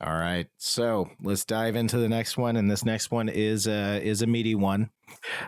All right, so let's dive into the next one, and this next one is a meaty one.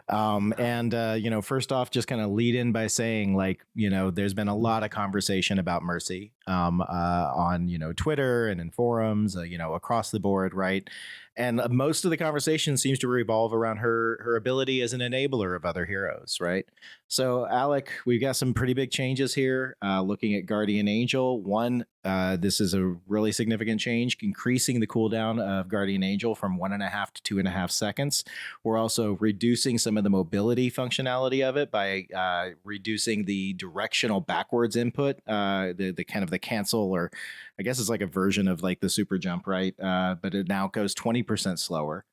And first off, just kind of lead in by saying, like, there's been a lot of conversation about Mercy on Twitter and in forums, across the board, right? And most of the conversation seems to revolve around her ability as an enabler of other heroes, right? So, Alec, we've got some pretty big changes here. Looking at Guardian Angel, one, this is a really significant change, increasing the cooldown of Guardian Angel from 1.5 to 2.5 seconds. We're also reducing some of the mobility functionality of it by reducing the directional backwards input, the kind of the cancel, or I guess it's like a version of like the super jump, right? But it now goes 20% slower.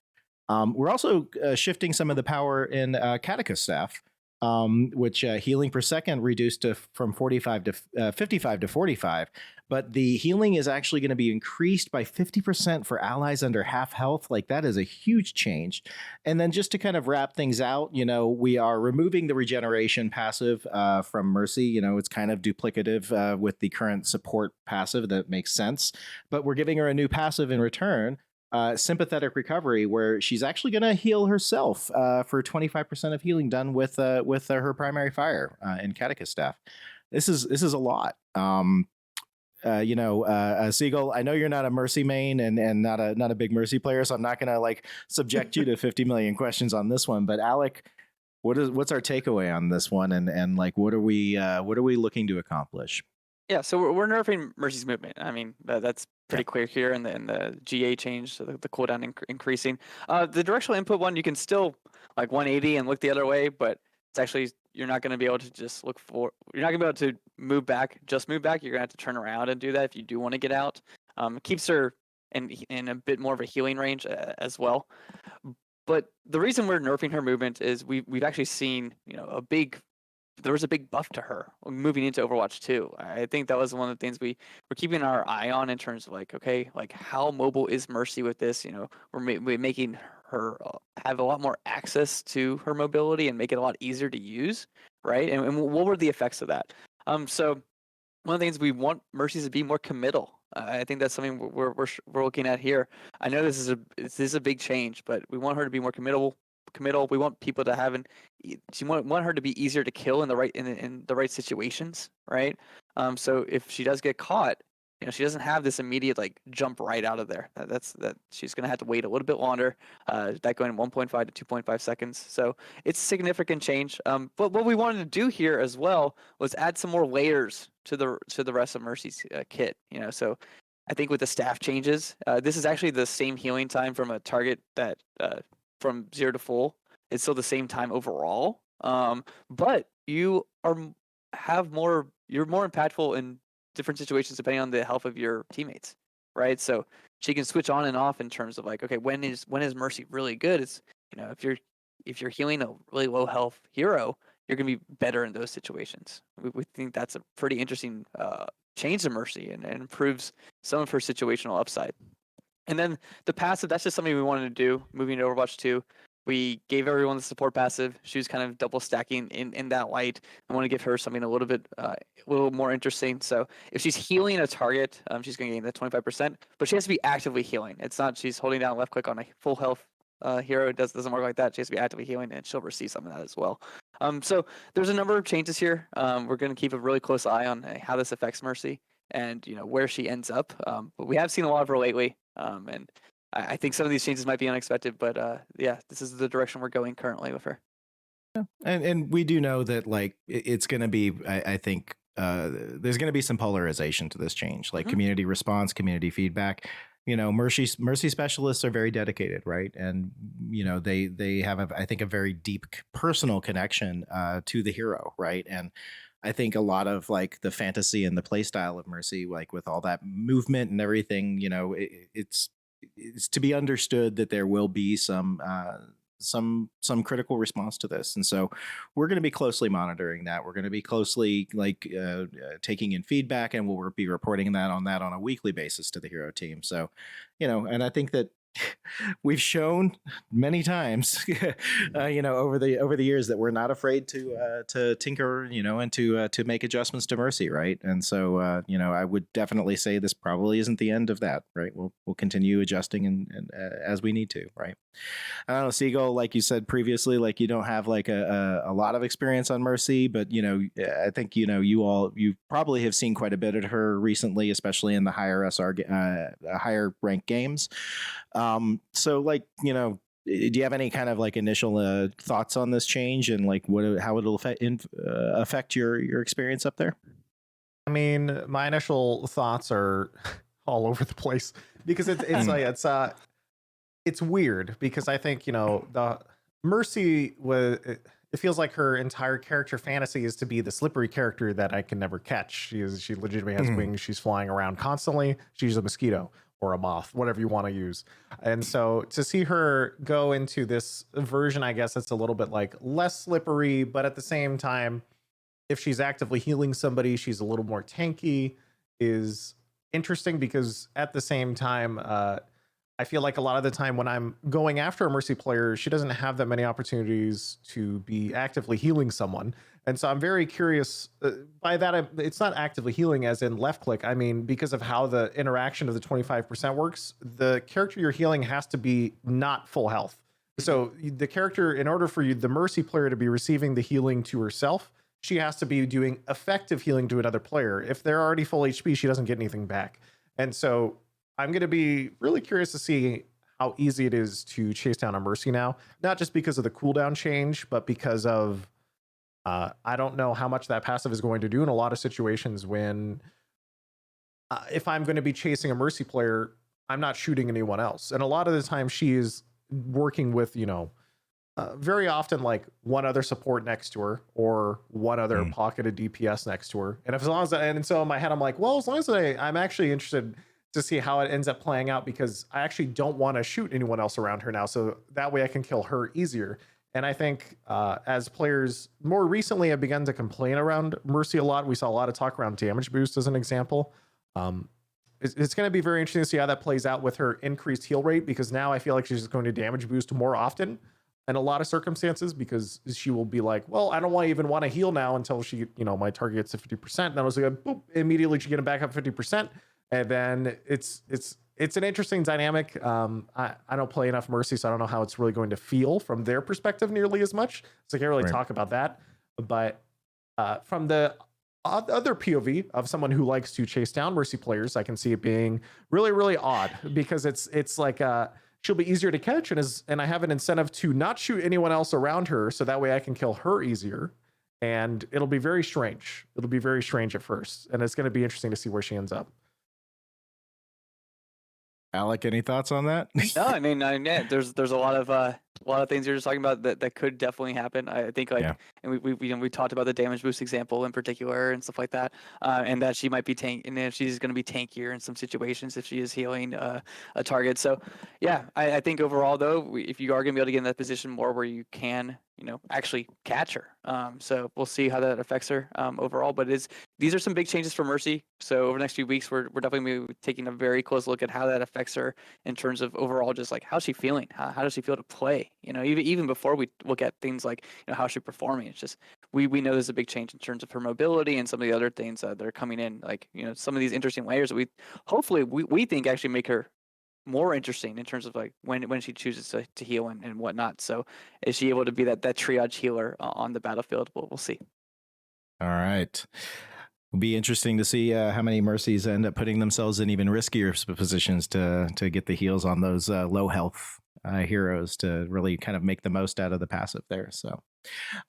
We're also shifting some of the power in Katika staff, which healing per second reduced from 45 to 55 to 45. But the healing is actually going to be increased by 50% for allies under half health. Like, that is a huge change. And then just to kind of wrap things out, we are removing the regeneration passive from Mercy. It's kind of duplicative with the current support passive. That makes sense. But we're giving her a new passive in return, sympathetic recovery, where she's actually going to heal herself for 25% of healing done with her primary fire in Katika staff. This is a lot. Seagull, I know you're not a Mercy main and not a big Mercy player, so I'm not going to like subject you to 50 million questions on this one. But Alec, what's our takeaway on this one, and like what are we looking to accomplish? Yeah, so we're nerfing Mercy's movement. I mean, that's pretty clear here in the GA change, so the cooldown increasing. The directional input one, you can still like 180 and look the other way, but it's actually, you're not going to be able to just you're not going to be able to move back. You're going to have to turn around and do that if you do want to get out. It keeps her in a bit more of a healing range as well. But the reason we're nerfing her movement is we've actually seen there was a big buff to her moving into Overwatch 2. I think that was one of the things we're keeping our eye on in terms of like, okay, like how mobile is Mercy with this? We're making her have a lot more access to her mobility and make it a lot easier to use, right? And what were the effects of that? So one of the things we want Mercy to be more committal. I think that's something we're looking at here. I know this is a big change, but we want her to be more committal. We want people to have want her to be easier to kill in the right situations, right? So if she does get caught, she doesn't have this immediate like jump right out of there. That she's gonna have to wait a little bit longer. That going 1.5 to 2.5 seconds. So it's a significant change. But what we wanted to do here as well was add some more layers to the rest of Mercy's kit. So I think with the staff changes, this is actually the same healing time from a target that from 0 to full. It's still the same time overall. But you're more impactful in different situations depending on the health of your teammates, right? So she can switch on and off in terms of like, okay, when is Mercy really good? It's if you're healing a really low health hero, you're gonna be better in those situations. We think that's a pretty interesting change to Mercy and improves some of her situational upside. And then the passive, that's just something we wanted to do moving to Overwatch 2. We gave everyone the support passive. She was kind of double stacking in that light. I want to give her something a little more interesting. So if she's healing a target, she's going to gain that 25%, but she has to be actively healing. It's not she's holding down left click on a full health hero. It doesn't work like that. She has to be actively healing, and she'll receive some of that as well. So there's a number of changes here. We're going to keep a really close eye on how this affects Mercy and where she ends up. But we have seen a lot of her lately. And I think some of these changes might be unexpected, but this is the direction we're going currently with her. And we do know that like it's going to be, I think there's going to be some polarization to this change, like community response, community feedback. Mercy specialists are very dedicated, right? And they have I think a very deep personal connection to the hero, right? And I think a lot of like the fantasy and the play style of Mercy, like with all that movement and everything, it's to be understood that there will be some critical response to this, and so we're going to be closely monitoring that. We're going to be closely taking in feedback, and we'll be reporting that on a weekly basis to the hero team. So, and I think that we've shown many times, over the years that we're not afraid to tinker, and to make adjustments to Mercy, right? And so, I would definitely say this probably isn't the end of that, right? We'll continue adjusting and as we need to, right? I don't know, Seagull, like you said previously, like you don't have like a lot of experience on Mercy, but I think you probably have seen quite a bit of her recently, especially in the higher higher ranked games. So like do you have any kind of like initial thoughts on this change and like how it'll affect your experience up there? I mean, my initial thoughts are all over the place because it's weird because I think the Mercy was. It feels like her entire character fantasy is to be the slippery character that I can never catch. She legitimately has wings. She's flying around constantly. She's a mosquito or a moth, whatever you want to use. And so to see her go into this version, I guess it's a little bit like less slippery, but at the same time, if she's actively healing somebody, she's a little more tanky, is interesting because at the same time, I feel like a lot of the time when I'm going after a Mercy player, she doesn't have that many opportunities to be actively healing someone. And so I'm very curious by that. It's not actively healing as in left click. I mean, because of how the interaction of the 25% works, the character you're healing has to be not full health. So the character, in order for the Mercy player to be receiving the healing to herself, she has to be doing effective healing to another player. If they're already full HP, she doesn't get anything back. And so I'm going to be really curious to see how easy it is to chase down a Mercy now, not just because of the cooldown change, but because of I don't know how much that passive is going to do in a lot of situations when if I'm going to be chasing a Mercy player, I'm not shooting anyone else. And a lot of the time she is working with, very often like one other support next to her or one other pocketed DPS next to her. And if as long as and so in my head, I'm like, well, as long as I'm actually interested to see how it ends up playing out because I actually don't want to shoot anyone else around her now. So that way I can kill her easier. And I think as players more recently have begun to complain around Mercy a lot, we saw a lot of talk around damage boost as an example. It's going to be very interesting to see how that plays out with her increased heal rate because now I feel like she's going to damage boost more often in a lot of circumstances because she will be like, well, I don't even want to heal now until she, my target gets to 50%. And then I was like, boop, immediately she get it back up 50%. And then it's an interesting dynamic. I don't play enough Mercy, so I don't know how it's really going to feel from their perspective nearly as much. So I can't really talk about that. But from the other POV of someone who likes to chase down Mercy players, I can see it being really, really odd because it's like she'll be easier to catch and I have an incentive to not shoot anyone else around her, so that way I can kill her easier. And it'll be very strange. It'll be very strange at first, and it's going to be interesting to see where she ends up. Alec, any thoughts on that? No, I mean, yeah, there's a lot of things you're just talking about that could definitely happen. I think and we talked about the damage boost example in particular and stuff like that, and that she might be and she's going to be tankier in some situations if she is healing a target. So, yeah, I think overall though, if you are going to be able to get in that position more where you can, actually catch her. So we'll see how that affects her overall. But these are some big changes for Mercy. So over the next few weeks, we're definitely going to be taking a very close look at how that affects her in terms of overall, just like how's she feeling? How does she feel to play? Even before we look at things like how's she performing, it's just we know there's a big change in terms of her mobility and some of the other things that are coming in, like some of these interesting layers that we think actually make her more interesting in terms of like when she chooses to heal and whatnot. So is she able to be that triage healer on the battlefield? We'll see. All right. It'll be interesting to see how many Mercies end up putting themselves in even riskier positions to get the heals on those low health heroes to really kind of make the most out of the passive there. So,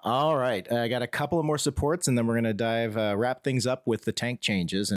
all right, I got a couple of more supports, and then we're going to wrap things up with the tank changes.